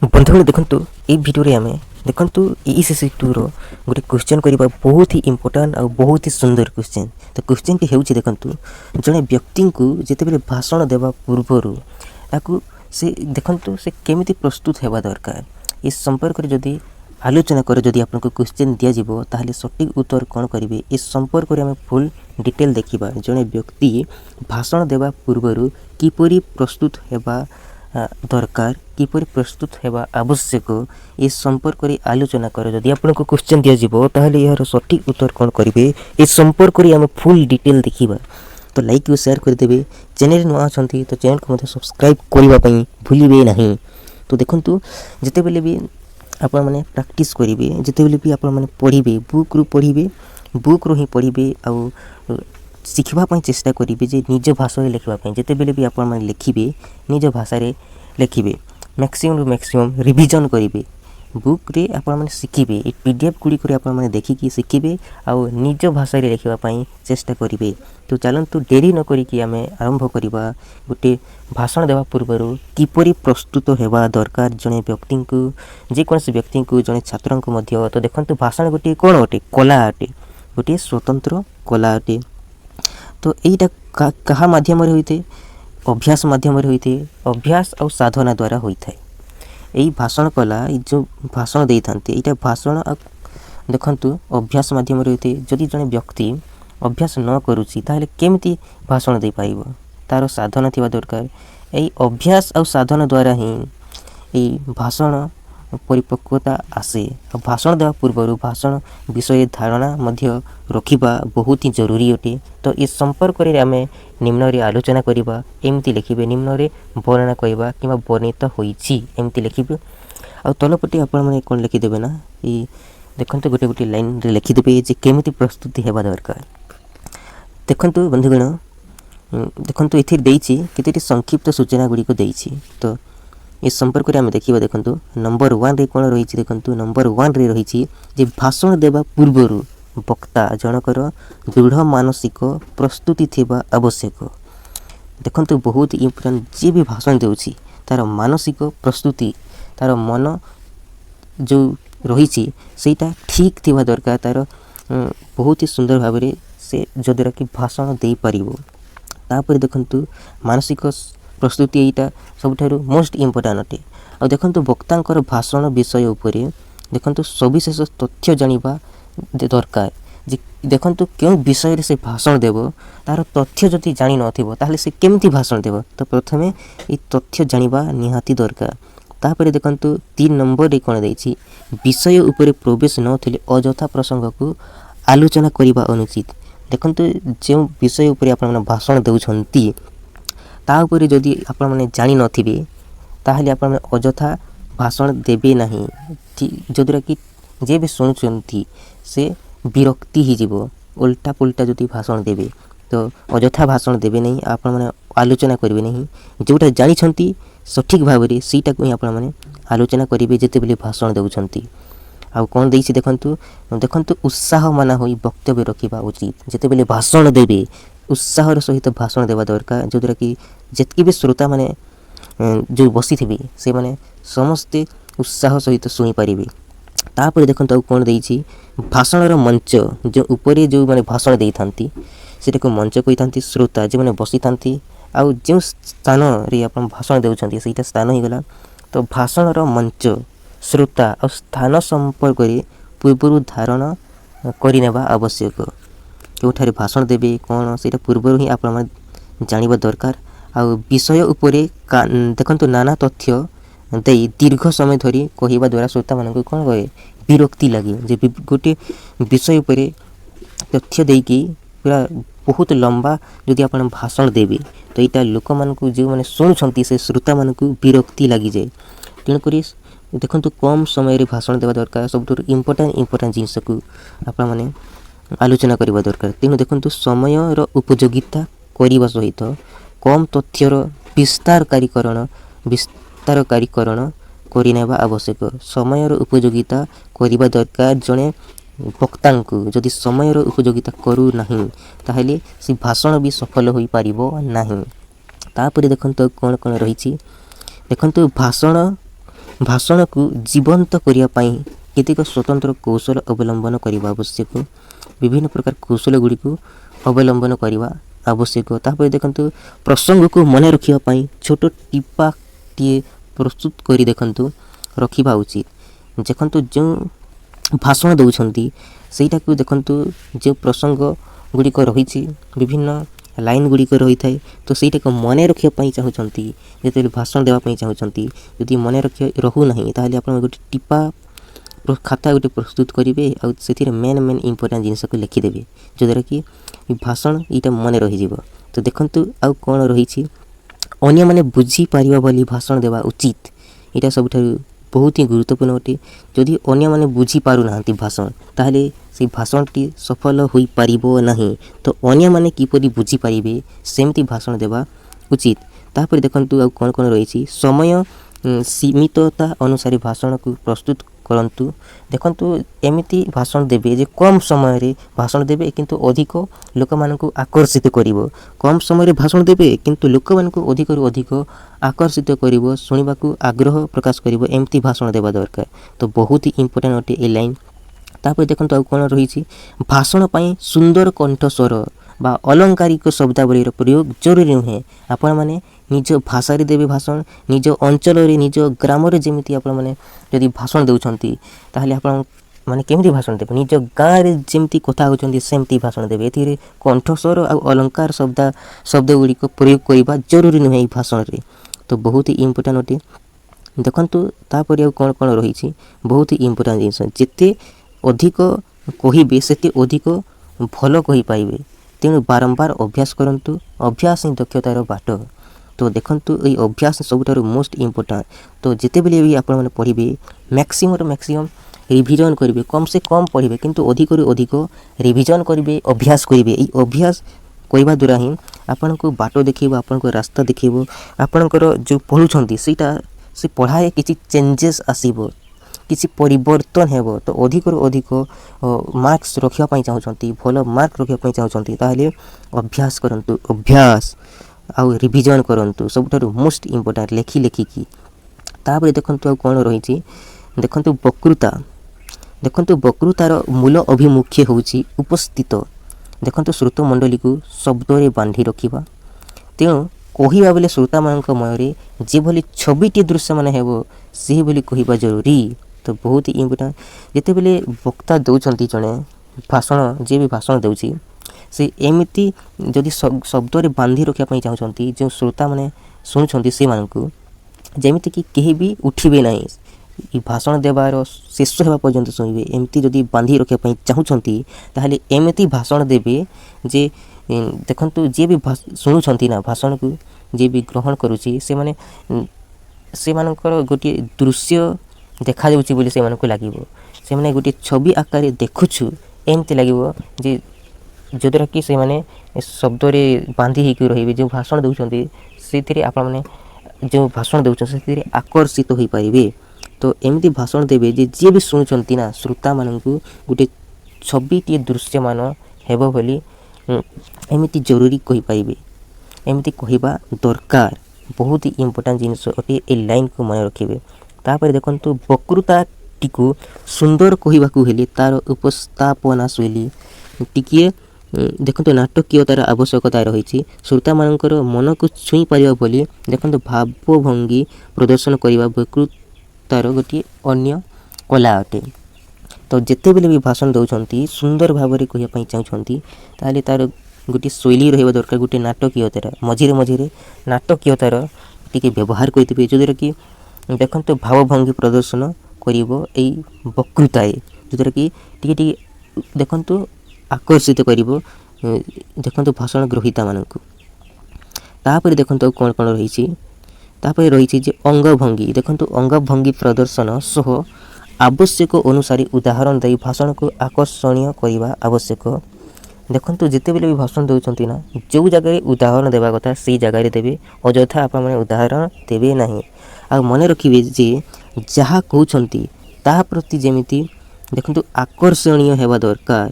बंधुगण देखंतु ए भिडियो रे आमे देखंतु ईसीसी 2 रो गोटे क्वेश्चन करिबा बहुत ही इंपोर्टेंट और बहुत ही सुंदर क्वेश्चन। तो क्वेश्चन के हेउची देखंतु जने व्यक्ति को जेते बेले भाषण देबा पूर्वरु ताकू से देखंतु से केमिति प्रस्तुत हेबा दरकार इस संपर्क रे जदी आलोचना करे जदी आपनको क्वेश्चन दिया जिवो ताहले सटीक उत्तर कोन करिवे इस संपर्क रे आमे फुल डिटेल देखिबा। जने व्यक्ति भाषण देबा पूर्वरु किपरि प्रस्तुत हेबा दरकार किपरि प्रस्तुत हेबा आवश्यक इस संपर्क रे आलोचना करे जदी आपनको क्वेश्चन दिया जिवो ताहले यार सटीक उत्तर कोन करिवे इस संपर्क रे आमे फुल डिटेल देखिबा। तो लाइक और शेयर कर देबे। चैनल नुआ अछंती तो चैनल को मते सब्सक्राइब करबा पई भूलिबे नहीं। तो देखंतु जते बेले भी आपण माने प्रैक्टिस करिवे जते बेले भी आपण माने पढिबे बुक रो ही पढिबे आ शिखबा पई चेष्टा करिवे जे निज भाषा रे लिखबा पई जते बेले भी आपण माने लिखिबे निज भाषा रे लिखिबे मैक्सिमम रिवीजन करिवे बुक रे आपण माने शिखिबे ए पीडीएफ गुडी करे आपण माने देखि कि शिखिबे आ निज भाषा रे लिखबा पई चेष्टा करिवे। तो चलंतु देरी न करी कि आमे आरंभ करिबा। गुटे भाषण देवा पूर्वरु किपरि प्रस्तुत हेबा दरकार जने व्यक्ति को जे कोनसे व्यक्ति को जने छात्रन को मध्य। तो देखंतु भाषण गुटे कोन अटे कला अटे गुटे स्वतंत्र कला अटे। तो एटा कहा माध्यम रे होइते अभ्यास माध्यम रे होइते अभ्यास और साधना द्वारा होइथाय। एई भाषण कला जो भाषण देई थांते एटा भाषण देखंतु अभ्यास माध्यम रे होइते जदि जने व्यक्ति अभ्यास न करूची ताहले केमिति भाषण दे पाइबो तार साधना थिबा दरकार। एई अभ्यास और साधना द्वारा ही एई भाषण परिपक्वता आसे। भाषण देवा पूर्वरु भाषण विषय धारणा मध्य रखिबा बहुत ही जरूरी अटे। तो इस संपर्क रे आमे निम्न रे आलोचना करिबा एमिति लिखिबे निम्न रे वर्णना करिबा किबा वर्णित होईची एमिति लिखिबे। आ तलपटे आपण माने कोन लिखि देबे ना ई देखंतु गोटे गोटे लाइन रे लिखि देबे जे केमिति प्रस्तुति हेबा दरकार। देखंतु बंधुगण देखंतु एथि देइची केतेटी संक्षिप्त सूचना गुडी को देइची। तो इस संपर्क रे आमे देखिबा। देखंतु नंबर 1 रे कोन रहिची देखंतु नंबर 1 रे रहिची जे भाषण देबा पूर्वरु वक्ता जनकर दृढ़ मानसिक प्रस्तुति थिबा आवश्यक। देखंतु बहुत इंपोर्टेंट जे भी भाषण देउची तार मानसिक प्रस्तुति तार मन जो रहिची सेटा ठीक थिबा दरकार। तार बहुत ही सुंदर भाव रे से जदरा कि भाषण देई परिबो। तापर देखंतु मानसिक प्रस्तुति एटा सबठारु मोस्ट इंपोर्टेंट अटे। आ देखंतु वक्तांकर भाषण विषय उपरे देखंतु सविशेष तथ्य जानिबा दरकार। जे देखंतु क्यों विषय रे से भाषण देबो तार तथ्य जति जानि नथिबो ताहले से केमति भाषण देबो। तो प्रथमे ए तथ्य जानिबा निहाती दरकार। तापर देखंतु 3 नंबर रे कोन देइछि विषय उपरे प्रवेश नथिले अजथा प्रसंग को आलोचना करिबा अनुचित। देखंतु जे विषय उपरे आपण माने भाषण देउछंती ता उपरे जदि आपण माने जानि नथिबे ताहले आपण माने अजथा भाषण देबे नाही जदरा कि जे भी सुनुछंती से विरक्ति ही जीवो उल्टा पुल्टा जदि भाषण देबे तो अजथा भाषण देबे नहीं आपण माने आलोचना करिवे नहीं जोटा जानि छंती सठिक भाव रे सीटा को आपण माने आलोचना करिवे जेते बेले भाषण देउछंती। आ कोन देइछि देखंतु उत्साह माना होई वक्तव्य रखिबा उचित। जेते बेले भाषण देबे उत्साहर सहित भाषण देवा दरकार जोद्रा कि जेतकी भी श्रोता माने जो बसी थिबे से माने समस्ते उत्साह सहित सुनि पारिबे। तापर देखंतु कोन देइछि भाषणर मंच जो ऊपरे जो माने भाषण देई थांती सेटा को मंच कहि थांती श्रोता जे माने बसी थांती आ जो स्थान रे अपन भाषण देउछंती सेटा स्थान ही गला। तो भाषणर मंच श्रोता और स्थान संपर्क रे पूर्वरु धारणा करिनेबा आवश्यक। केउठारे भाषण देबे कोन सेटा पूर्वरु ही आपण माने जानिबा दरकार। आ विषय उपरे देखंतु नाना तथ्य देई दीर्घ समय धरी कहिबा द्वारा श्रोता मानक कोन होय विरक्ति लागे। जे गोटे विषय उपरे तथ्य देई कि पूरा बहुत लंबा जदि आपण भाषण देबे तो एटा लोक मानक जे माने सुनुछंती से श्रोता मानक विरक्ति लागि जाय। तेन करी देखंतु कम समय रे भाषण देबा दरकार। सबटु इंपोर्टेंट जिंस को आपण माने आलोचना करिबा दरकार। तेनु देखंतु समय रो उपयोगिता करिबा सहित कम तथ्यर विस्तारकारीकरण करिनेबा आवश्यक। समय रो उपयोगिता करिबा दरकार। जने वक्ता को जदि समय रो उपयोगिता करू नाही ताहले से भाषण भी सफल होई पारिबो नाही। तापर देखंतु कोन कोन रहिछि देखंतु भाषण ଭାଷଣକୁ ଜୀବନ୍ତ କରିବା ପାଇଁ କେତେକ ସ୍ୱତନ୍ତ୍ର କୌଶଳ ଅବଲମ୍ବନ କରିବା ଆବଶ୍ୟକ। ବିଭିନ୍ନ ପ୍ରକାର କୌଶଳ ଗୁଡ଼ିକୁ ଅବଲମ୍ବନ କରିବା ଆବଶ୍ୟକ। ତାପରେ ଦେଖନ୍ତୁ ପ୍ରସଙ୍ଗକୁ ମନେ ରଖିବା ପାଇଁ ଛୋଟ ଟିପାଟିଏ ପ୍ରସ୍ତୁତ କରି ଦେଖନ୍ତୁ ରଖିବା ଉଚିତ। ଦେଖନ୍ତୁ ଯେଉଁ ଭାଷଣ ଦେଉଛନ୍ତି ସେଇଟାକୁ ଦେଖନ୍ତୁ ଯେଉଁ ପ୍ରସଙ୍ଗ ଗୁଡ଼ିକ ରହିଛି ବିଭିନ୍ନ ଲାଇନ୍ ଗୁଡ଼ିକ ରହିଥାଏ, ତ ସେଇଟାକୁ ମନେ ରଖିବା ପାଇଁ ଚାହୁଁଛନ୍ତି, ଯେତେବେଳେ ଭାଷଣ ଦେବା ପାଇଁ ଚାହୁଁଛନ୍ତି, ଯଦି ମନେ ରହୁନାହିଁ ତାହେଲେ ଆପଣ ଗୋଟେ ଟିପା ଖାତା ଗୋଟେ ପ୍ରସ୍ତୁତ କରିବେ ଆଉ ସେଥିରେ ମେନ୍ ଇମ୍ପୋର୍ଟାଣ୍ଟ ଜିନିଷକୁ ଲେଖିଦେବେ, ଯଦ୍ୱାରା କି ଭାଷଣ ଏଇଟା ମନେ ରହିଯିବ। ତ ଦେଖନ୍ତୁ ଆଉ କ'ଣ ରହିଛି, ଅନ୍ୟମାନେ ବୁଝିପାରିବା ବୋଲି ଭାଷଣ ଦେବା ଉଚିତ। ଏଇଟା ସବୁଠାରୁ ବହୁତ ହିଁ ଗୁରୁତ୍ୱପୂର୍ଣ୍ଣ ଅଟେ। ଯଦି ଅନ୍ୟମାନେ ବୁଝିପାରୁନାହାନ୍ତି ଭାଷଣ, ତାହେଲେ ସେଇ ଭାଷଣଟି ସଫଳ ହୋଇପାରିବ ନାହିଁ। ତ ଅନ୍ୟମାନେ କିପରି ବୁଝିପାରିବେ ସେମିତି ଭାଷଣ ଦେବା ଉଚିତ। ତାପରେ ଦେଖନ୍ତୁ ଆଉ କ'ଣ କ'ଣ ରହିଛି, ସମୟ ସୀମିତତା ଅନୁସାରେ ଭାଷଣକୁ ପ୍ରସ୍ତୁତ କରନ୍ତୁ। ଦେଖନ୍ତୁ ଏମିତି ଭାଷଣ ଦେବେ ଯେ କମ୍ ସମୟରେ ଭାଷଣ ଦେବେ କିନ୍ତୁ ଅଧିକ ଲୋକମାନଙ୍କୁ ଆକର୍ଷିତ କରିବ। କମ୍ ସମୟରେ ଭାଷଣ ଦେବେ କିନ୍ତୁ ଲୋକମାନଙ୍କୁ ଅଧିକରୁ ଅଧିକ ଆକର୍ଷିତ କରିବ, ଶୁଣିବାକୁ ଆଗ୍ରହ ପ୍ରକାଶ କରିବ, ଏମିତି ଭାଷଣ ଦେବା ଦରକାର। ତ ବହୁତ ଇମ୍ପୋର୍ଟାଣ୍ଟ ଅଟେ ଏ ଲାଇନ୍। ତାପରେ ଦେଖନ୍ତୁ ଆଉ କ'ଣ ରହିଛି, ଭାଷଣ ପାଇଁ ସୁନ୍ଦର କଣ୍ଠସ୍ୱର ବା ଅଲଙ୍କାରିକ ଶବ୍ଦାବଳୀର ପ୍ରୟୋଗ ଜରୁରୀ ନୁହେଁ। ଆପଣମାନେ ନିଜ ଭାଷାରେ ଦେବେ ଭାଷଣ, ନିଜ ଅଞ୍ଚଳରେ ନିଜ ଗ୍ରାମରେ ଯେମିତି ଆପଣମାନେ ଯଦି ଭାଷଣ ଦେଉଛନ୍ତି ତାହେଲେ ଆପଣ ମାନେ କେମିତି ଭାଷଣ ଦେବେ, ନିଜ ଗାଁରେ ଯେମିତି କଥା ହେଉଛନ୍ତି ସେମିତି ଭାଷଣ ଦେବେ। ଏଥିରେ କଣ୍ଠସ୍ୱର ଆଉ ଅଲଙ୍କାର ଶବ୍ଦ ଗୁଡ଼ିକ ପ୍ରୟୋଗ କରିବା ଜରୁରୀ ନୁହେଁ ଏହି ଭାଷଣରେ। ତ ବହୁତ ଇମ୍ପୋର୍ଟାଣ୍ଟ ଅଟେ। ଦେଖନ୍ତୁ ତାପରେ ଆଉ କ'ଣ କ'ଣ ରହିଛି, ବହୁତ ଇମ୍ପୋର୍ଟାଣ୍ଟ ଜିନିଷ, ଯେତେ ଅଧିକ କହିବେ ସେତେ ଅଧିକ ଭଲ କହିପାରିବେ। ତେଣୁ ବାରମ୍ବାର ଅଭ୍ୟାସ କରନ୍ତୁ, ଅଭ୍ୟାସ ହିଁ ଦକ୍ଷତାର ବାଟ। ତ ଦେଖନ୍ତୁ ଏଇ ଅଭ୍ୟାସ ସବୁଠାରୁ ମୋଷ୍ଟ ଇମ୍ପୋର୍ଟାଣ୍ଟ। ତ ଯେତେବେଳେ ବି ଆପଣମାନେ ପଢ଼ିବେ ମ୍ୟାକ୍ସିମମ୍ ରିଭିଜନ୍ କରିବେ, କମ୍ ସେ କମ୍ ପଢ଼ିବେ କିନ୍ତୁ ଅଧିକରୁ ଅଧିକ ରିଭିଜନ୍ କରିବେ, ଅଭ୍ୟାସ କରିବେ। ଏଇ ଅଭ୍ୟାସ କରିବା ଦ୍ୱାରା ହିଁ ଆପଣଙ୍କୁ ବାଟ ଦେଖେଇବ, ଆପଣଙ୍କ ରାସ୍ତା ଦେଖେଇବ, ଆପଣଙ୍କର ଯେଉଁ ପଢ଼ୁଛନ୍ତି ସେଇଟା ସେ ପଢ଼ାରେ କିଛି ଚେଞ୍ଜେସ୍ ଆସିବ, କିଛି ପରିବର୍ତ୍ତନ ହେବ। ତ ଅଧିକରୁ ଅଧିକ ମାର୍କସ୍ ରଖିବା ପାଇଁ ଚାହୁଁଛନ୍ତି, ଭଲ ମାର୍କ ରଖିବା ପାଇଁ ଚାହୁଁଛନ୍ତି, ତାହେଲେ ଅଭ୍ୟାସ କରନ୍ତୁ, ଅଭ୍ୟାସ ଆଉ ରିଭିଜନ୍ କରନ୍ତୁ, ସବୁଠାରୁ ମୋଷ୍ଟ ଇମ୍ପୋର୍ଟାଣ୍ଟ ଲେଖିକି। ତାପରେ ଦେଖନ୍ତୁ ଆଉ କ'ଣ ରହିଛି, ଦେଖନ୍ତୁ ବକ୍ତୃତା। ଦେଖନ୍ତୁ ବକ୍ତୃତାର ମୂଳ ଅଭିମୁଖ୍ୟ ହେଉଛି ଉପସ୍ଥିତ। ଦେଖନ୍ତୁ ଶ୍ରୋତମଣ୍ଡଳୀକୁ ଶବ୍ଦରେ ବାନ୍ଧି ରଖିବା। ତେଣୁ କହିବା ବେଳେ ଶ୍ରୋତାମାନଙ୍କ ମନରେ ଯେଭଳି ଛବିଟି ଦୃଶ୍ୟମାନ ହେବ ସେହିଭଳି କହିବା ଜରୁରୀ। ତ ବହୁତ ଇମ୍ପୋର୍ଟାଣ୍ଟ। ଯେତେବେଳେ ବକ୍ତା ଦେଉଛନ୍ତି ଜଣେ ଭାଷଣ, ଯିଏ ବି ଭାଷଣ ଦେଉଛି ସେ ଏମିତି ଯଦି ଶବ୍ଦରେ ବାନ୍ଧି ରଖିବା ପାଇଁ ଚାହୁଁଛନ୍ତି ଯେଉଁ ଶ୍ରୋତାମାନେ ଶୁଣୁଛନ୍ତି ସେମାନଙ୍କୁ, ଯେମିତିକି କେହି ବି ଉଠିବେ ନାହିଁ, ଏ ଭାଷଣ ଦେବାର ଶେଷ ହେବା ପର୍ଯ୍ୟନ୍ତ ଶୁଣିବେ, ଏମିତି ଯଦି ବାନ୍ଧି ରଖିବା ପାଇଁ ଚାହୁଁଛନ୍ତି ତାହେଲେ ଏମିତି ଭାଷଣ ଦେବେ ଯେ ଦେଖନ୍ତୁ ଯିଏ ବି ଶୁଣୁଛନ୍ତି ନା ଭାଷଣକୁ, ଯିଏ ବି ଗ୍ରହଣ କରୁଛି, ସେମାନଙ୍କର ଗୋଟିଏ ଦୃଶ୍ୟ ଦେଖାଯାଉଛି ବୋଲି ସେମାନଙ୍କୁ ଲାଗିବ, ସେମାନେ ଗୋଟିଏ ଛବି ଆକାରରେ ଦେଖୁଛୁ ଏମିତି ଲାଗିବ, ଯେ ଯଦ୍ୱାରା କି ସେମାନେ ଶବ୍ଦରେ ବାନ୍ଧି ହେଇକି ରହିବେ। ଯେଉଁ ଭାଷଣ ଦେଉଛନ୍ତି ସେଥିରେ ଆପଣମାନେ ଯେଉଁ ଭାଷଣ ଦେଉଛନ୍ତି ସେଥିରେ ଆକର୍ଷିତ ହୋଇପାରିବେ। ତ ଏମିତି ଭାଷଣ ଦେବେ ଯେ ଯିଏ ବି ଶୁଣୁଛନ୍ତି ନା ଶ୍ରୋତାମାନଙ୍କୁ ଗୋଟିଏ ଛବିଟିଏ ଦୃଶ୍ୟମାନ ହେବ ବୋଲି ଏମିତି ଜରୁରୀ କହିପାରିବେ, ଏମିତି କହିବା ଦରକାର। ବହୁତ ଇମ୍ପୋର୍ଟାଣ୍ଟ ଜିନିଷ ଅଟେ, ଏ ଲାଇନ୍କୁ ମନେ ରଖିବେ। ତାପରେ ଦେଖନ୍ତୁ ବକ୍ତୃତାଟିକୁ ସୁନ୍ଦର କହିବାକୁ ହେଲେ ତା'ର ଉପସ୍ଥାପନା ଶୈଳୀ ଟିକିଏ ଦେଖନ୍ତୁ ନାଟକୀୟତାର ଆବଶ୍ୟକତା ରହିଛି। ଶ୍ରୋତାମାନଙ୍କର ମନକୁ ଛୁଇଁ ପାରିବା ବୋଲି ଦେଖନ୍ତୁ ଭାବଭଙ୍ଗୀ ପ୍ରଦର୍ଶନ କରିବା ବକ୍ତୃତାର ଗୋଟିଏ ଅନ୍ୟ କଳା ଅଟେ। ତ ଯେତେବେଳେ ବି ଭାଷଣ ଦେଉଛନ୍ତି ସୁନ୍ଦର ଭାବରେ କହିବା ପାଇଁ ଚାହୁଁଛନ୍ତି ତାହେଲେ ତା'ର ଗୋଟିଏ ଶୈଳୀ ରହିବା ଦରକାର, ଗୋଟିଏ ନାଟକୀୟତାର ମଝିରେ ନାଟକୀୟତାର ଟିକେ ବ୍ୟବହାର କରିଥିବେ, ଯଦ୍ୱାରା କି ଦେଖନ୍ତୁ ଭାବଭଙ୍ଗୀ ପ୍ରଦର୍ଶନ କରିବ ଏଇ ବକ୍ତୃତାରେ, ଯଦ୍ୱାରା କି ଟିକେ ଦେଖନ୍ତୁ ଆକର୍ଷିତ କରିବ ଦେଖନ୍ତୁ ଭାଷଣ ଗ୍ରହୀତାମାନଙ୍କୁ। ତାପରେ ଦେଖନ୍ତୁ ଆଉ କ'ଣ କ'ଣ ରହିଛି, ତାପରେ ରହିଛି ଯେ ଅଙ୍ଗଭଙ୍ଗୀ। ଦେଖନ୍ତୁ ଅଙ୍ଗଭଙ୍ଗୀ ପ୍ରଦର୍ଶନ ସହ ଆବଶ୍ୟକ ଅନୁସାରେ ଉଦାହରଣ ଦେଇ ଭାଷଣକୁ ଆକର୍ଷଣୀୟ କରିବା ଆବଶ୍ୟକ। ଦେଖନ୍ତୁ ଯେତେବେଳେ ବି ଭାଷଣ ଦେଉଛନ୍ତି ନା, ଯେଉଁ ଜାଗାରେ ଉଦାହରଣ ଦେବା କଥା ସେଇ ଜାଗାରେ ଦେବେ, ଅଯଥା ଆପଣମାନେ ଉଦାହରଣ ଦେବେ ନାହିଁ। ଆଉ ମନେ ରଖିବେ ଯେ ଯାହା କହୁଛନ୍ତି ତାହା ପ୍ରତି ଯେମିତି ଦେଖନ୍ତୁ ଆକର୍ଷଣୀୟ ହେବା ଦରକାର,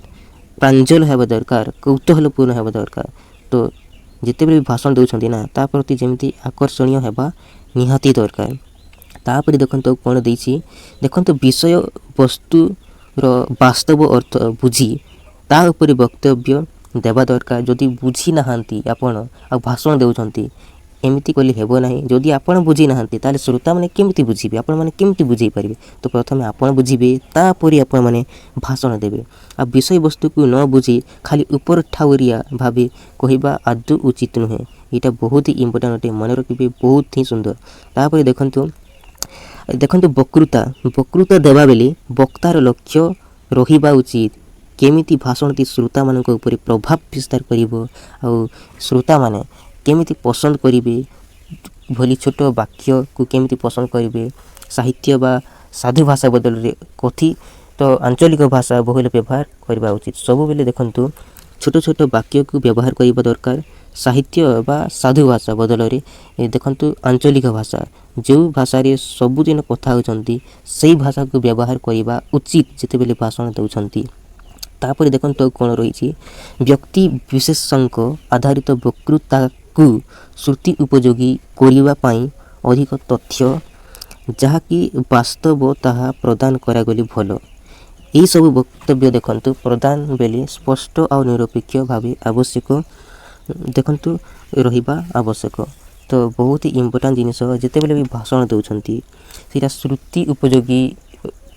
ପ୍ରାଞ୍ଜଳ ହେବା ଦରକାର, କୌତୂହଳପୂର୍ଣ୍ଣ ହେବା ଦରକାର। ତ ଯେତେବେଳେ ବି ଭାଷଣ ଦେଉଛନ୍ତି ନା ତା ପ୍ରତି ଯେମିତି ଆକର୍ଷଣୀୟ ହେବା ନିହାତି ଦରକାର। तापर देखंतु कोन देछि देखंतु विषय वस्तुर वास्तव अर्थ बुझी ता उपरे वक्तव्य देवा दरकार। जदि बुझी नाहांती आपण आ भाषण देउछंती एमिति कले हेबो नाही। जदि आपण बुझी नाहांती ताले श्रोता माने केमिति बुझिबे, आपण माने केमिति बुझेई परिबे। तो प्रथमे आपण बुझिबे तापरे आपण माने भाषण देबे। आ विषय वस्तु को न बुझी खाली ऊपर ठाउरिया भाबे कहिबा आदौ उचित नुहे। एटा बहुत ही इम्पोर्टेंट अटे, मन रखिबे, बहुत ही सुंदर। तापरे देखंतु वक्तृता देवा बेले वक्तार लक्ष्य रहिबा उचित। केमिति भाषणटी श्रोता मानक उपरे प्रभाव विस्तार करिवो आ श्रोता माने केमिति पसंद करिवे, भली छोट वाक्य को केमिति पसंद करिवे। साहित्य बा साधु भाषा बदल रे कथि तो आंचलिक भाषा बहुल व्यवहार करबा उचित। सब बेले देखंतु छोट छोट वाक्य को व्यवहार करबा दरकार। साहित्य बा साधु भाषा बदल रे देखंतु आंचलिक भाषा जो भाषा रे सबुदिन कथा होचंती सेही भाषा को व्यवहार करबा उचित जेते बेले भाषण देउछंती। तापर देखंतु कोन रहिछि व्यक्ति विशेषंक आधारित वक्तृता को श्रुति उपयोगी करिबा पई अधिक तथ्य जहा कि वास्तव ताहा प्रदान करा गली भलो। एही सब वक्तव्य देखंतु प्रदान बेले स्पष्ट और निरपेक्ष भावे आवश्यक देखंतु रहिबा आवश्यक। तो बहुत ही इम्पोर्टेंट जिनिस जेते बेले भी भाषण देउछंती सेटा श्रुति उपयोगी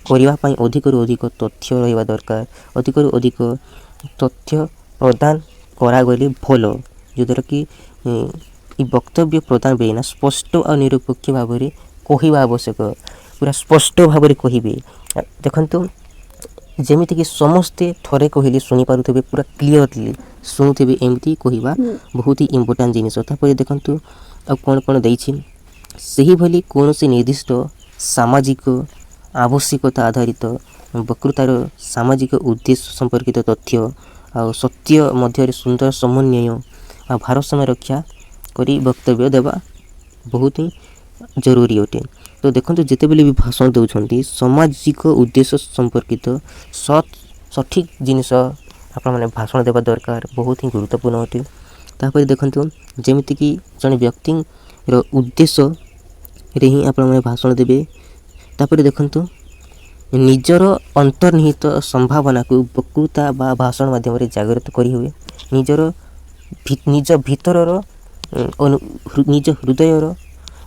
करिबा पई अधिक रु अधिक तथ्य रहिबा दरकार। अधिक रु अधिक तथ्य प्रदान करा गली भलो, जोदर कि वक्तव्य प्रदान बेना स्पष्ट और निरपेक्ष भाव में कहवा आवश्यक। पूरा स्पष्ट भाव में कहिबे। देखंतु जेमिति कि समस्ते थरे कहले सुनी पारुथबे, पूरा क्लियरली सुनुथबे, एमती कहवा बहुत ही इम्पोर्टेंट जिनिस। तापर देखंतु आ कोन कोन दैछि सही भली कोनोसी निर्दिष्ट सामाजिक आवश्यकता आधारित वक्तृतार सामाजिक उद्देश्य संपर्कित तथ्य आ सत्य मध्य सुंदर समन्वय आ भारसाम्य रक्षा करी वक्तव्य देवा बहुत ही जरूरी अटे। तो देखंतु जेते बेले भी भाषण देउछंती सामाजिक उद्देश्य संपर्कित सठिक जिनिस आपण माने भाषण देवा दरकार, बहुत ही गुरुत्वपूर्ण अटे। तापर देखंतु जेमिति कि जने व्यक्ति रो उद्देश्य रे ही आपण माने भाषण देबे। तापर देखंतु निजर अंतर्निहित संभावना को वक्तृता बा भाषण माध्यम रे जागृत करी हुए। निज भीतर निज हृदयर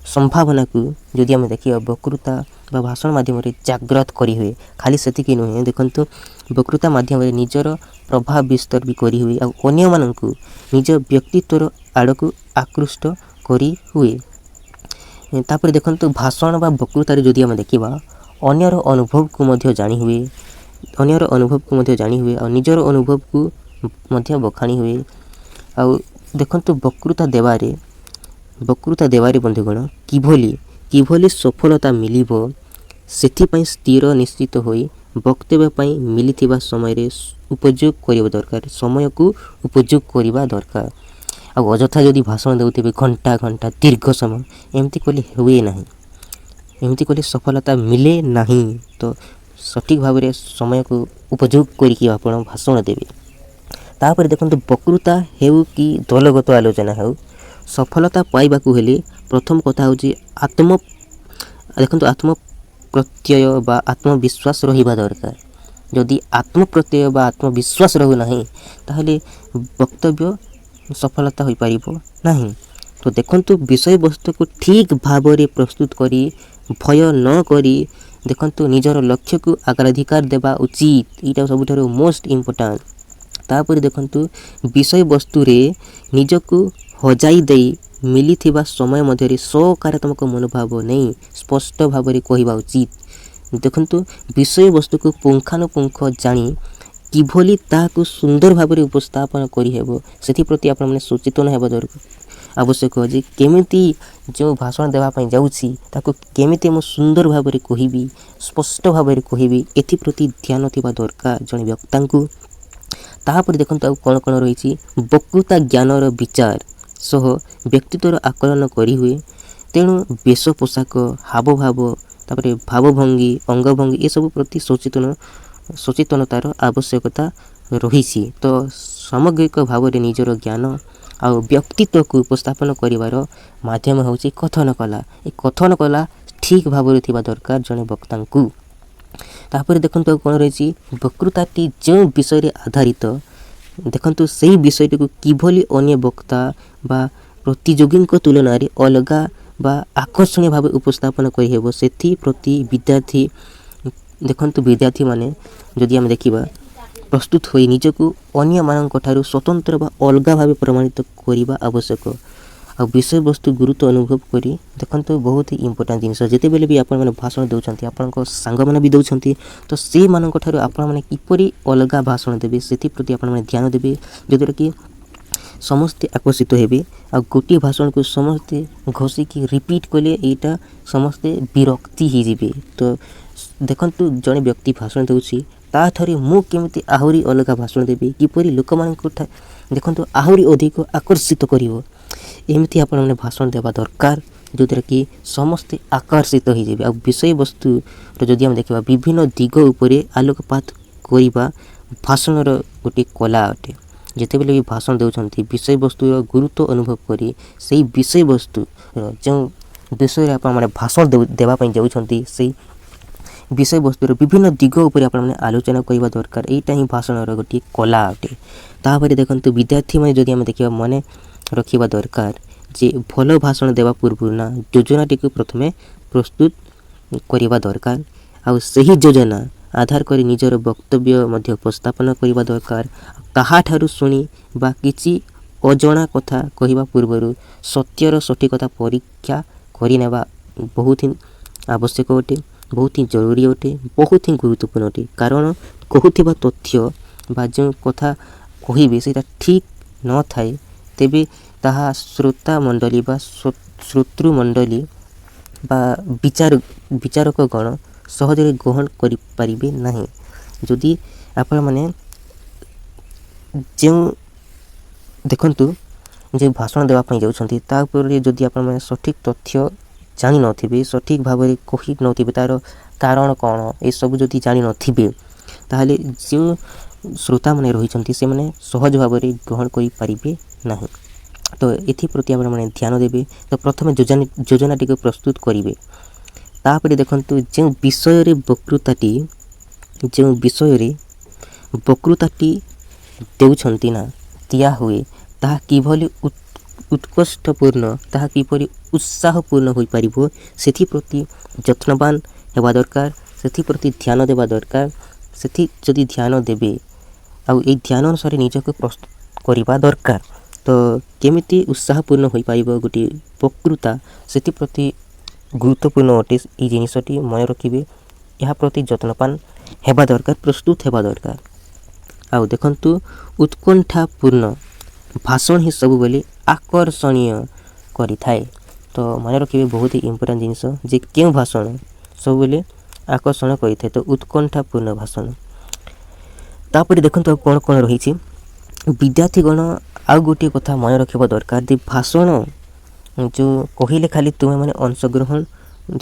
संभावना को जदि आम देखिए वक्तृता बा भाषण माध्यम रे जागृत करी हुए। खाली सेतिकी नुहे, देखंतु वक्तृता माध्यम रे निजर प्रभाव विस्तार भी करी हुए और अन्य माननकु निज व्यक्तित्वर आड़कू आकृष्ट करी हुए। तापर देखंतु भाषण बा वक्तृता रे जदि आम देखिबा अन्यर अनुभव को मध्य जानी हुए, अन्यर अनुभव को मध्य जानी हुए और निजर अनुभव को मध्य बखाणी हुए। आ देखंतु वक्तृता देवारे बंधुगण किभली सफलता मिलिबो सेथिपई स्थिर निश्चित होई वक्तव्य पई मिलिथिबा समय रे उपयोग करिबा दरकार, समय को उपयोग करिबा दरकार। आ अजथा जदि भाषण देउथिबे घंटा घंटा दीर्घ समय एमती कले हुए नाही, एमती कले सफलता मिले नाही। तो सठिक भाव में समय को उपयोग करिकि आपण भाषण देबे। तापर देखंतु वक्तृता हेउ कि दलगत आलोचना हेउ सफलता पाइबाकू हेले प्रथम कथा होची आत्म प्रत्यय बा आत्मविश्वास रहिबा दरकार। जदि आत्म प्रत्यय बा आत्मविश्वास रहू नाही ताहले वक्तव्य सफलता होई पारिबो नाही। तो देखंतु विषय वस्तु को ठीक भाव में प्रस्तुत करी भय न करी देखंतु निजर लक्ष्य को अग्राधिकार देबा उचित। एटा सबुठारो मोस्ट इम्पोर्टेंट। तापर देखंतु विषय वस्तु रे निजको हजाई देई मिलिथिबा समय मध्य सकारात्मक मनोभाव नहीं स्पष्ट भाव में कहवा उचित। देखंतु विषय वस्तु को पुंखानुपुंख जानी किभली ताहाको सुंदर भाव में उपस्थापन करी हेबो सेथि प्रति आपण माने सचेतन हेबा दरकार आवश्यक जे केमिति जो भाषण देवा पई जाउछि ताको केमिति म सुंदर भाव में कहिबी, स्पष्ट भाव में कहिबी, एथि प्रति ध्यान थिबा दरकार जने व्यक्तांकु। ताहापर देखंतु आ कोन कोन रहिछि वक्तृता ज्ञानर विचार सह व्यक्तित्वर आकलन करी हुए। तेणु वेश पोशाक हाव भाव तापर भावभंगी अंगभंगी ये सब प्रति सचेतनतार आवश्यकता रही। तो सामग्रिक भाव में निजर ज्ञान आ व्यक्तित्व को उपस्थापन करिवार माध्यम होची कथन कला। ए कथन कला ଠିକ୍ ଭାବରେ ଥିବା ଦରକାର ଜଣେ ବକ୍ତାଙ୍କୁ। ତାପରେ ଦେଖନ୍ତୁ ଆଉ କ'ଣ ରହିଛି, ବକ୍ତୃତାଟି ଯେଉଁ ବିଷୟରେ ଆଧାରିତ ଦେଖନ୍ତୁ ସେହି ବିଷୟଟିକୁ କିଭଳି ଅନ୍ୟ ବକ୍ତା ବା ପ୍ରତିଯୋଗୀଙ୍କ ତୁଳନାରେ ଅଲଗା ବା ଆକର୍ଷଣୀୟ ଭାବେ ଉପସ୍ଥାପନ କରିହେବ ସେଥିପ୍ରତି ବିଦ୍ୟାର୍ଥୀ ଦେଖନ୍ତୁ ବିଦ୍ୟାର୍ଥୀମାନେ ଯଦି ଆମେ ଦେଖିବା ପ୍ରସ୍ତୁତ ହୋଇ ନିଜକୁ ଅନ୍ୟମାନଙ୍କଠାରୁ ସ୍ୱତନ୍ତ୍ର ବା ଅଲଗା ଭାବେ ପ୍ରମାଣିତ କରିବା ଆବଶ୍ୟକ। ଆଉ ବିଷୟବସ୍ତୁ ଗୁରୁତ୍ୱ ଅନୁଭବ କରି ଦେଖନ୍ତୁ ବହୁତ ହି ଇମ୍ପୋର୍ଟାଣ୍ଟ ଜିନିଷ, ଯେତେବେଳେ ବି ଆପଣମାନେ ଭାଷଣ ଦେଉଛନ୍ତି ଆପଣଙ୍କ ସାଙ୍ଗମାନେ ବି ଦେଉଛନ୍ତି ତ ସେମାନଙ୍କଠାରୁ ଆପଣମାନେ କିପରି ଅଲଗା ଭାଷଣ ଦେବେ ସେଥିପ୍ରତି ଆପଣମାନେ ଧ୍ୟାନ ଦେବେ, ଯଦ୍ୱାରା କି ସମସ୍ତେ ଆକର୍ଷିତ ହେବେ। ଆଉ ଗୋଟିଏ ଭାଷଣକୁ ସମସ୍ତେ ଘୋଷିକି ରିପିଟ୍ କଲେ ଏଇଟା ସମସ୍ତେ ବିରକ୍ତି ହେଇଯିବେ। ତ ଦେଖନ୍ତୁ ଜଣେ ବ୍ୟକ୍ତି ଭାଷଣ ଦେଉଛି ତାଠାରୁ ମୁଁ କେମିତି ଆହୁରି ଅଲଗା ଭାଷଣ ଦେବି, କିପରି ଲୋକମାନଙ୍କୁ ଦେଖନ୍ତୁ ଆହୁରି ଅଧିକ ଆକର୍ଷିତ କରିବ, ଏମିତି ଆପଣମାନେ ଭାଷଣ ଦେବା ଦରକାର, ଯେଉଁଦ୍ୱାରା କି ସମସ୍ତେ ଆକର୍ଷିତ ହୋଇଯିବେ। ଆଉ ବିଷୟବସ୍ତୁର ଯଦି ଆମେ ଦେଖିବା ବିଭିନ୍ନ ଦିଗ ଉପରେ ଆଲୋକପାତ କରିବା ଭାଷଣର ଗୋଟିଏ କଲା ଅଟେ। ଯେତେବେଳେ ବି ଭାଷଣ ଦେଉଛନ୍ତି ବିଷୟବସ୍ତୁର ଗୁରୁତ୍ୱ ଅନୁଭବ କରି ସେହି ବିଷୟବସ୍ତୁର ଯେଉଁ ବିଷୟରେ ଆପଣମାନେ ଭାଷଣ ଦେବା ପାଇଁ ଯାଉଛନ୍ତି ସେଇ ବିଷୟବସ୍ତୁର ବିଭିନ୍ନ ଦିଗ ଉପରେ ଆପଣମାନେ ଆଲୋଚନା କରିବା ଦରକାର। ଏଇଟା ହିଁ ଭାଷଣର ଗୋଟିଏ କଲା ଅଟେ। ତାପରେ ଦେଖନ୍ତୁ ବିଦ୍ୟାର୍ଥୀମାନେ ଯଦି ଆମେ ଦେଖିବା ମନେ ରଖିବା ଦରକାର ଯେ ଭଲ ଭାଷଣ ଦେବା ପୂର୍ବରୁ ନା ଯୋଜନାଟିକୁ ପ୍ରଥମେ ପ୍ରସ୍ତୁତ କରିବା ଦରକାର, ଆଉ ସେହି ଯୋଜନା ଆଧାର କରି ନିଜର ବକ୍ତବ୍ୟ ମଧ୍ୟ ଉପସ୍ଥାପନ କରିବା ଦରକାର। କାହାଠାରୁ ଶୁଣି ବା କିଛି ଅଜଣା କଥା କହିବା ପୂର୍ବରୁ ସତ୍ୟର ସଠିକତା ପରୀକ୍ଷା କରିନେବା ବହୁତ ହିଁ ଆବଶ୍ୟକ ଅଟେ, ବହୁତ ହିଁ ଜରୁରୀ ଅଟେ, ବହୁତ ହିଁ ଗୁରୁତ୍ୱପୂର୍ଣ୍ଣ ଅଟେ। କାରଣ କହୁଥିବା ତଥ୍ୟ ବା ଯେଉଁ କଥା କହିବେ ସେଇଟା ଠିକ୍ ନଥାଏ ତେବେ ତାହା ଶ୍ରୋତା ମଣ୍ଡଳୀ ବା ଶ୍ରୋତୃମଣ୍ଡଳୀ ବା ବିଚାରକଗଣ ସହଜରେ ଗ୍ରହଣ କରିପାରିବେ ନାହିଁ। ଯଦି ଆପଣମାନେ ଯେଉଁ ଦେଖନ୍ତୁ ଯେଉଁ ଭାଷଣ ଦେବା ପାଇଁ ଯାଉଛନ୍ତି ତା ଉପରେ ଯଦି ଆପଣମାନେ ସଠିକ୍ ତଥ୍ୟ ଜାଣିନଥିବେ, ସଠିକ୍ ଭାବରେ କହିନଥିବେ, ତା'ର କାରଣ କ'ଣ ଏସବୁ ଯଦି ଜାଣିନଥିବେ ତାହେଲେ ଯେଉଁ ଶ୍ରୋତାମାନେ ରହିଛନ୍ତି ସେମାନେ ସହଜ ଭାବରେ ଗ୍ରହଣ କରିପାରିବେ ନାହିଁ। ତ ଏଥିପ୍ରତି ଆପଣମାନେ ଧ୍ୟାନ ଦେବେ। ତ ପ୍ରଥମେ ଯୋଜନାଟିକୁ ପ୍ରସ୍ତୁତ କରିବେ। ତାପରେ ଦେଖନ୍ତୁ ଯେଉଁ ବିଷୟରେ ବକ୍ତୃତାଟି ଦେଉଛନ୍ତି ନା ଦିଆ ହୁଏ ତାହା କିଭଳି ଉତ୍କୃଷ୍ଟପୂର୍ଣ୍ଣ, ତାହା କିପରି ଉତ୍ସାହପୂର୍ଣ୍ଣ ହୋଇପାରିବ ସେଥିପ୍ରତି ଯତ୍ନବାନ ହେବା ଦରକାର, ସେଥିପ୍ରତି ଧ୍ୟାନ ଦେବା ଦରକାର। ସେଠି ଯଦି ଧ୍ୟାନ ଦେବେ ଆଉ ଏଇ ଧ୍ୟାନ ଅନୁସାରେ ନିଜକୁ ପ୍ରସ୍ତୁତ କରିବା ଦରକାର ତ କେମିତି ଉତ୍ସାହପୂର୍ଣ୍ଣ ହୋଇପାରିବ ଗୋଟିଏ ବକ୍ତୃତା ସେଥିପ୍ରତି ଗୁରୁତ୍ୱପୂର୍ଣ୍ଣ ଅଟେ। ଏଇ ଜିନିଷଟି ମନେ ରଖିବେ, ଏହା ପ୍ରତି ଯତ୍ନବାନ ହେବା ଦରକାର, ପ୍ରସ୍ତୁତ ହେବା ଦରକାର। ଆଉ ଦେଖନ୍ତୁ ଉତ୍କଣ୍ଠାପୂର୍ଣ୍ଣ ଭାଷଣ ହିଁ ସବୁବେଳେ ଆକର୍ଷଣୀୟ କରିଥାଏ। ତ ମନେ ରଖିବେ ବହୁତ ହି ଇମ୍ପୋର୍ଟାଣ୍ଟ ଜିନିଷ ଯେ କେଉଁ ଭାଷଣ ସବୁବେଳେ ଆକର୍ଷଣ କରିଥାଏ, ତ ଉତ୍କଣ୍ଠାପୂର୍ଣ୍ଣ ଭାଷଣ। ତାପରେ ଦେଖନ୍ତୁ ଆଉ କ'ଣ କ'ଣ ରହିଛି, ବିଦ୍ୟାର୍ଥୀଗଣ ଆଉ ଗୋଟିଏ କଥା ମନେ ରଖିବା ଦରକାର ଯେ ଭାଷଣ ଯେଉଁ କହିଲେ ଖାଲି ତୁମେମାନେ ଅଂଶଗ୍ରହଣ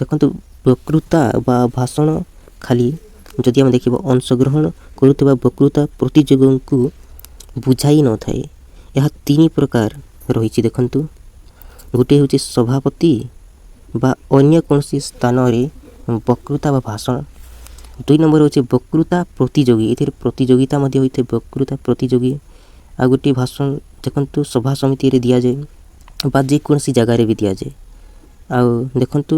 ଦେଖନ୍ତୁ ବକ୍ତୃତା ବା ଭାଷଣ ଖାଲି ଯଦି ଆମେ ଦେଖିବା ଅଂଶଗ୍ରହଣ କରୁଥିବା ବକ୍ତୃତା ପ୍ରତିଯୋଗୀଙ୍କୁ ବୁଝାଇ ନଥାଏ। ଏହା 3 ପ୍ରକାର ରହିଛି ଦେଖନ୍ତୁ, ଗୋଟିଏ ହେଉଛି ସଭାପତି ବା ଅନ୍ୟ କୌଣସି ସ୍ଥାନରେ ବକ୍ତୃତା ବା ଭାଷଣ। 2 ନମ୍ବର ହେଉଛି ବକ୍ତୃତା ପ୍ରତିଯୋଗୀ, ଏଥିରେ ପ୍ରତିଯୋଗିତା ମଧ୍ୟ ହୋଇଥାଏ ବକ୍ତୃତା ପ୍ରତିଯୋଗୀ। ଆଉ ଗୋଟିଏ ଭାଷଣ ଦେଖନ୍ତୁ ସଭା ସମିତିରେ ଦିଆଯାଏ ବା ଯେକୌଣସି ଜାଗାରେ ବି ଦିଆଯାଏ। ଆଉ ଦେଖନ୍ତୁ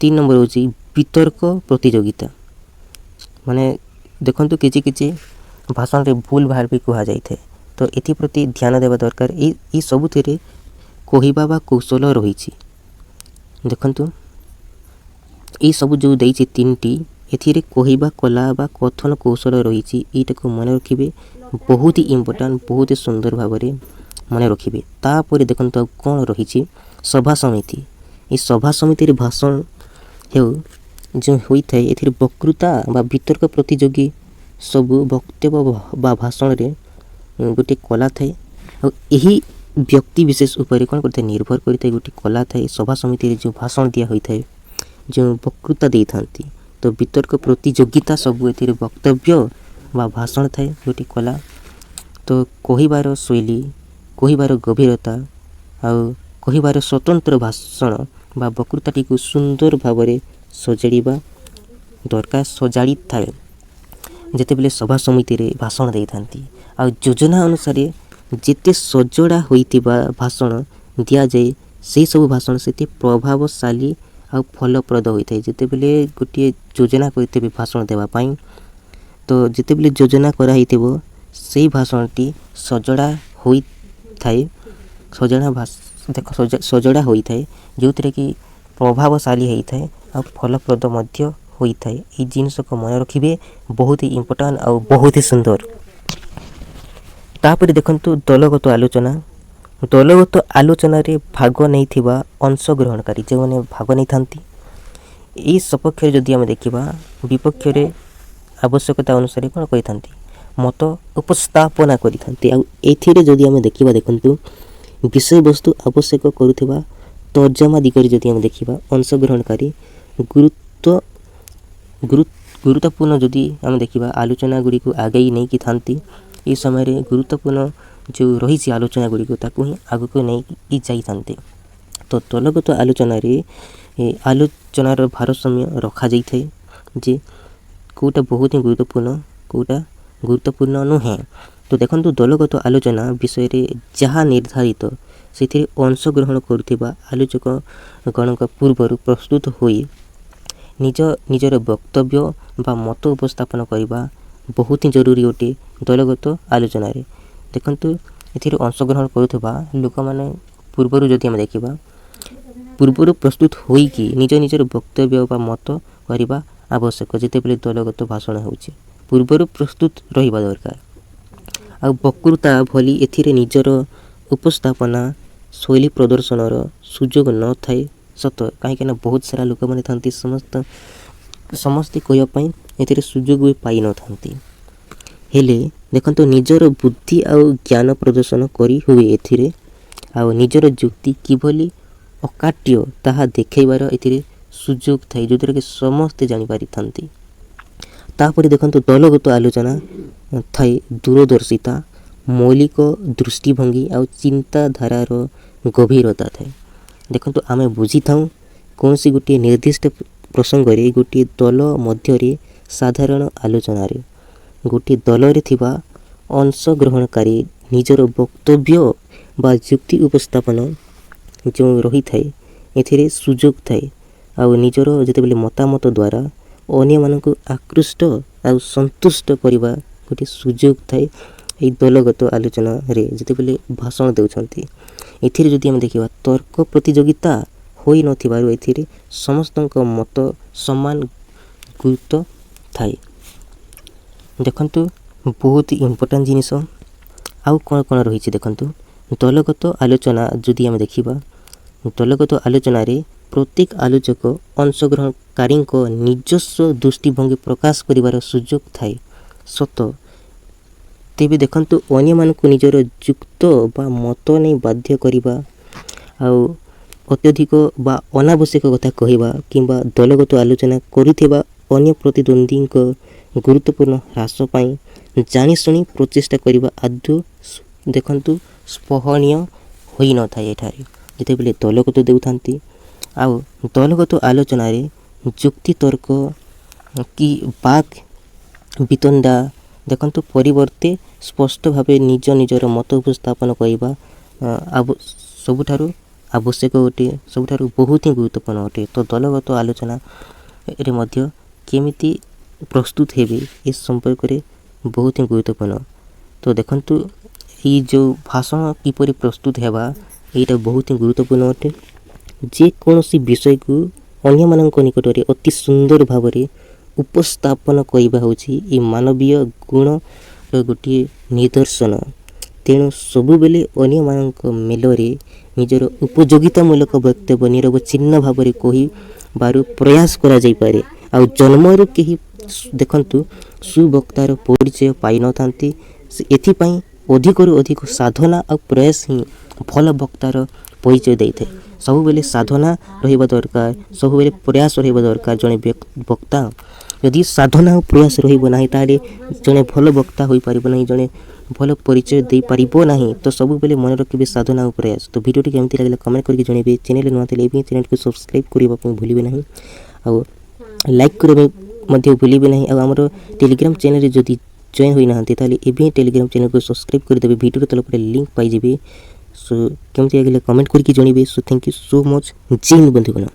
3 ନମ୍ବର ହେଉଛି ବିତର୍କ ପ୍ରତିଯୋଗିତା, ମାନେ ଦେଖନ୍ତୁ କିଛି କିଛି ଭାଷଣରେ ଭୁଲ ଭାଲ ବି କୁହାଯାଇଥାଏ ତ ଏଥିପ୍ରତି ଧ୍ୟାନ ଦେବା ଦରକାର। ଏଇ ସବୁଥିରେ କହିବା ବା କୌଶଳ ରହିଛି। ଦେଖନ୍ତୁ ଏଇସବୁ ଯେଉଁ ଦେଇଛି 3ଟି ଏଥିରେ କହିବା କଲା ବା କଥନ କୌଶଳ ରହିଛି, ଏଇଟାକୁ ମନେ ରଖିବେ, ବହୁତ ଇମ୍ପୋର୍ଟାଣ୍ଟ, ବହୁତ ସୁନ୍ଦର ଭାବରେ ମନେ ରଖିବେ। ତାପରେ ଦେଖନ୍ତୁ ଆଉ କ'ଣ ରହିଛି, ସଭା ସମିତି। এই ସଭା ସମିତିରେ ଭାଷଣ ଯେଉଁ ହୋଇଥାଏ ଏଥିରେ ବକ୍ତୃତା ବା ବିତର୍କ ପ୍ରତିଯୋଗୀ ସବୁ ବକ୍ତବ୍ୟ ବା ଭାଷଣରେ ଗୋଟିଏ କଲା ଥାଏ। ଆଉ ଏହି ବ୍ୟକ୍ତି ବିଶେଷ ଉପରେ କ'ଣ କରିଥାଏ ନିର୍ଭର କରିଥାଏ, ଗୋଟିଏ କଲା ଥାଏ। ସଭା ସମିତିରେ ଯେଉଁ ଭାଷଣ ଦିଆ ହୋଇଥାଏ, ଯେଉଁ ବକ୍ତୃତା ଦେଇଥାନ୍ତି ତ ବିତର୍କ ପ୍ରତିଯୋଗିତା ସବୁ ଏଥିରେ ବକ୍ତବ୍ୟ ବା ଭାଷଣ ଥାଏ, ଗୋଟିଏ କଲା। ତ କହିବାର ଶୈଳୀ, କହିବାର ଗଭୀରତା ଆଉ କହିବାର ସ୍ୱତନ୍ତ୍ର ଭାଷଣ ବା ବକ୍ତୃତାଟିକୁ ସୁନ୍ଦର ଭାବରେ ସଜାଡ଼ିବା ଦରକାର। ସଜାଡ଼ି ଥାଏ ଯେତେବେଳେ ସଭା ସମିତିରେ ଭାଷଣ ଦେଇଥାନ୍ତି। ଆଉ ଯୋଜନା ଅନୁସାରେ ଯେତେ ସଜଡ଼ା ହୋଇଥିବା ଭାଷଣ ଦିଆଯାଏ ସେହିସବୁ ଭାଷଣ ସେତେ ପ୍ରଭାବଶାଳୀ ଆଉ ଫଳପ୍ରଦ ହୋଇଥାଏ। ଯେତେବେଳେ ଗୋଟିଏ ଯୋଜନା କରିଥିବେ ଭାଷଣ ଦେବା ପାଇଁ, ତ ଯେତେବେଳେ ଯୋଜନା କରାହୋଇଥିବ ସେଇ ଭାଷଣଟି ସଜଡ଼ା ହୋଇଥାଏ ସଜଡ଼ା ହୋଇଥାଏ, ଯେଉଁଥିରେ କି ପ୍ରଭାବଶାଳୀ ହୋଇଥାଏ ଆଉ ଫଳପ୍ରଦ ମଧ୍ୟ ହୋଇଥାଏ। ଏଇ ଜିନିଷକୁ ମନେ ରଖିବେ, ବହୁତ ହି ଇମ୍ପୋର୍ଟାଣ୍ଟ ଆଉ ବହୁତ ହି ସୁନ୍ଦର। ତାପରେ ଦେଖନ୍ତୁ ଦଳଗତ ଆଲୋଚନା। ଦଳଗତ ଆଲୋଚନାରେ ଭାଗ ନେଇଥିବା ଅଂଶଗ୍ରହଣକାରୀ ଯେଉଁମାନେ ଭାଗ ନେଇଥାନ୍ତି, ଏହି ସପକ୍ଷରେ ଯଦି ଆମେ ଦେଖିବା, ବିପକ୍ଷରେ ଆବଶ୍ୟକତା ଅନୁସାରେ କ'ଣ କରିଥାନ୍ତି, ମତ ଉପସ୍ଥାପନା କରିଥାନ୍ତି। ଆଉ ଏଥିରେ ଯଦି ଆମେ ଦେଖିବା, ଦେଖନ୍ତୁ ବିଷୟବସ୍ତୁ ଆବଶ୍ୟକ କରୁଥିବା ତର୍ଜମା ଦିଗରେ ଯଦି ଆମେ ଦେଖିବା, ଅଂଶଗ୍ରହଣକାରୀ ଗୁରୁତ୍ୱପୂର୍ଣ୍ଣ ଯଦି ଆମେ ଦେଖିବା ଆଲୋଚନା ଗୁଡ଼ିକୁ ଆଗେଇ ନେଇକି ଥାନ୍ତି। ଏହି ସମୟରେ ଗୁରୁତ୍ୱପୂର୍ଣ୍ଣ ଯେଉଁ ରହିଛି ଆଲୋଚନା ଗୁଡ଼ିକୁ ତାକୁ ହିଁ ଆଗକୁ ନେଇକି ଯାଇଥାନ୍ତି। ତ ଦଳଗତ ଆଲୋଚନାରେ ଆଲୋଚନାର ଭାରସାମ୍ୟ ରଖାଯାଇଥାଏ ଯେ କେଉଁଟା ବହୁତ ହିଁ ଗୁରୁତ୍ୱପୂର୍ଣ୍ଣ, କେଉଁଟା ଗୁରୁତ୍ୱପୂର୍ଣ୍ଣ ନୁହେଁ। ତ ଦେଖନ୍ତୁ ଦଳଗତ ଆଲୋଚନା ବିଷୟରେ ଯାହା ନିର୍ଦ୍ଧାରିତ ସେଥିରେ ଅଂଶଗ୍ରହଣ କରୁଥିବା ଆଲୋଚକଗଣଙ୍କ ପୂର୍ବରୁ ପ୍ରସ୍ତୁତ ହୋଇ ନିଜର ବକ୍ତବ୍ୟ ବା ମତ ଉପସ୍ଥାପନ କରିବା ବହୁତ ହିଁ ଜରୁରୀ ଅଟେ। ଦଳଗତ ଆଲୋଚନାରେ ଦେଖନ୍ତୁ ଏଥିରେ ଅଂଶଗ୍ରହଣ କରୁଥିବା ଲୋକମାନେ ପୂର୍ବରୁ ଯଦି ଆମେ ଦେଖିବା, ପୂର୍ବରୁ ପ୍ରସ୍ତୁତ ହୋଇକି ନିଜର ବକ୍ତବ୍ୟ ବା ମତ କରିବା ଆବଶ୍ୟକ। ଯେତେବେଳେ ଦଳଗତ ଭାଷଣ ହେଉଛି ପୂର୍ବରୁ ପ୍ରସ୍ତୁତ ରହିବା ଦରକାର। ଆଉ ବକ୍ତୃତା ଭଳି ଏଥିରେ ନିଜର ଉପସ୍ଥାପନା ଶୈଳୀ ପ୍ରଦର୍ଶନର ସୁଯୋଗ ନଥାଏ ସତ, କାହିଁକିନା ବହୁତ ସାରା ଲୋକମାନେ ଥାନ୍ତି, ସମସ୍ତେ କହିବା ପାଇଁ ଏଥିରେ ସୁଯୋଗ ବି ପାଇନଥାନ୍ତି। ହେଲେ ଦେଖନ୍ତୁ ନିଜର ବୁଦ୍ଧି ଆଉ ଜ୍ଞାନ ପ୍ରଦର୍ଶନ କରି ହୁଏ ଏଥିରେ। ଆଉ ନିଜର ଯୁକ୍ତି କିଭଳି ଅକାଟ୍ୟ ତାହା ଦେଖାଇବାର ଏଥିରେ ସୁଯୋଗ ଥାଏ, ଯେଉଁଥିରେ କି ସମସ୍ତେ ଜାଣିପାରିଥାନ୍ତି। ତାପରେ ଦେଖନ୍ତୁ ଦଳଗତ ଆଲୋଚନା ଥାଏ ଦୂରଦର୍ଶିତା, ମୌଳିକ ଦୃଷ୍ଟିଭଙ୍ଗୀ ଆଉ ଚିନ୍ତାଧାରାର ଗଭୀରତା ଥାଏ। ଦେଖନ୍ତୁ ଆମେ ବୁଝିଥାଉ କୌଣସି ଗୋଟିଏ ନିର୍ଦ୍ଦିଷ୍ଟ ପ୍ରସଙ୍ଗରେ ଗୋଟିଏ ଦଳ ମଧ୍ୟରେ ସାଧାରଣ ଆଲୋଚନାରେ ଗୋଟିଏ ଦଳରେ ଥିବା ଅଂଶଗ୍ରହଣକାରୀ ନିଜର ବକ୍ତବ୍ୟ ବା ଯୁକ୍ତି ଉପସ୍ଥାପନ ଯେଉଁ ରହିଥାଏ ଏଥିରେ ସୁଯୋଗ ଥାଏ। ଆଉ ନିଜର ଯେତେବେଳେ ମତାମତ ଦ୍ୱାରା ଅନ୍ୟମାନଙ୍କୁ ଆକୃଷ୍ଟ ଆଉ ସନ୍ତୁଷ୍ଟ କରିବା ଗୋଟିଏ ସୁଯୋଗ ଥାଏ। ଏହି ଦଳଗତ ଆଲୋଚନାରେ ଯେତେବେଳେ ଭାଷଣ ଦେଉଛନ୍ତି, ଏଥିରେ ଯଦି ଆମେ ଦେଖିବା ତର୍କ ପ୍ରତିଯୋଗିତା ହୋଇନଥିବାରୁ ଏଥିରେ ସମସ୍ତଙ୍କ ମତ ସମାନ ଗୁରୁତ୍ୱ ଥାଏ। ଦେଖନ୍ତୁ ବହୁତ ଇମ୍ପୋର୍ଟାଣ୍ଟ ଜିନିଷ। ଆଉ କ'ଣ ରହିଛି ଦେଖନ୍ତୁ, ଦଳଗତ ଆଲୋଚନା ଯଦି ଆମେ ଦେଖିବା, ଦଳଗତ ଆଲୋଚନାରେ ପ୍ରତ୍ୟେକ ଆଲୋଚକ ଅଂଶଗ୍ରହଣକାରୀଙ୍କ ନିଜସ୍ୱ ଦୃଷ୍ଟିଭଙ୍ଗୀ ପ୍ରକାଶ କରିବାର ସୁଯୋଗ ଥାଏ ସତ, ତେବେ ଦେଖନ୍ତୁ ଅନ୍ୟମାନଙ୍କୁ ନିଜର ଯୁକ୍ତ ବା ମତ ନେଇ ବାଧ୍ୟ କରିବା ଆଉ ଅତ୍ୟଧିକ ବା ଅନାବଶ୍ୟକ କଥା କହିବା କିମ୍ବା ଦଳଗତ ଆଲୋଚନା କରୁଥିବା ଅନ୍ୟ ପ୍ରତିଦ୍ୱନ୍ଦ୍ୱୀଙ୍କ ଗୁରୁତ୍ୱପୂର୍ଣ୍ଣ ହ୍ରାସ ପାଇଁ ଜାଣିଶୁଣି ପ୍ରଚେଷ୍ଟା କରିବା ଆଦୌ ଦେଖନ୍ତୁ ସ୍ପୃହଣୀୟ ହୋଇନଥାଏ। ଏଠାରେ ଯେତେବେଳେ ଦଳଗତ ଦେଉଥାନ୍ତି, ଆଉ ଦଳଗତ ଆଲୋଚନାରେ ଯୁକ୍ତିତର୍କ କି ବାକ୍ ବିତଣ୍ଡା ଦେଖନ୍ତୁ ପରିବର୍ତ୍ତେ ସ୍ପଷ୍ଟ ଭାବେ ନିଜର ମତ ଉପସ୍ଥାପନ କରିବା ସବୁଠାରୁ ଆବଶ୍ୟକ ଅଟେ, ସବୁଠାରୁ ବହୁତ ହିଁ ଗୁରୁତ୍ୱପୂର୍ଣ୍ଣ ଅଟେ। ତ ଦଳଗତ ଆଲୋଚନାରେ ମଧ୍ୟ କେମିତି ପ୍ରସ୍ତୁତ ହେବେ ଏ ସମ୍ପର୍କରେ ବହୁତ ହିଁ ଗୁରୁତ୍ୱପୂର୍ଣ୍ଣ। ତ ଦେଖନ୍ତୁ ଏଇ ଯେଉଁ ଭାଷଣ କିପରି ପ୍ରସ୍ତୁତ ହେବା ଏଇଟା ବହୁତ ହିଁ ଗୁରୁତ୍ୱପୂର୍ଣ୍ଣ ଅଟେ। ଯେକୌଣସି ବିଷୟକୁ ଅନ୍ୟମାନଙ୍କ ନିକଟରେ ଅତି ସୁନ୍ଦର ଭାବରେ ଉପସ୍ଥାପନ କରିବା ହେଉଛି ଏ ମାନବୀୟ ଗୁଣର ଗୋଟିଏ ନିଦର୍ଶନ। ତେଣୁ ସବୁବେଳେ ଅନ୍ୟମାନଙ୍କ ମେଲରେ ନିଜର ଉପଯୋଗିତାମୂଳକ ବକ୍ତବ୍ୟ ନିରବଚ୍ଛିନ୍ନ ଭାବରେ କହିବାରୁ ପ୍ରୟାସ କରାଯାଇପାରେ। ଆଉ ଜନ୍ମରୁ କେହି ଦେଖନ୍ତୁ ସୁବକ୍ତାର ପରିଚୟ ପାଇନଥାନ୍ତି। ଏଥିପାଇଁ ଅଧିକରୁ ଅଧିକ ସାଧନା ଆଉ ପ୍ରୟାସ ହିଁ ଭଲ ବକ୍ତାର ପରିଚୟ ଦେଇଥାଏ। ସବୁବେଳେ ସାଧନା ରହିବା ଦରକାର, ସବୁବେଳେ ପ୍ରୟାସ ରହିବା ଦରକାର ଜଣେ ବକ୍ତା जदि साधना और प्रयास रहिबो नाही ताले जणे भल वक्ता होई परिबो नाही जणे भल परिचय दे परिबो नाही तो सब बेले मन रखिबे साधना और प्रयास। तो वीडियो टी केमति लागले कमेंट करके जणेबे चैनल नुआ तले भी चैनल को सब्सक्राइब करिबा को भूलिबे नाही और लाइक करबे मध्य भूलिबे नाही और हमरो टेलीग्राम चैनल रे जदि जॉइन होई नाहंते ताले एबे टेलीग्राम चैनल को सब्सक्राइब कर देबे वीडियो तले पटे लिंक पाई जेबे। सो केमति लागले कमेंट करके जणेबे। So thank you so much. जय हिंद बंधुगण।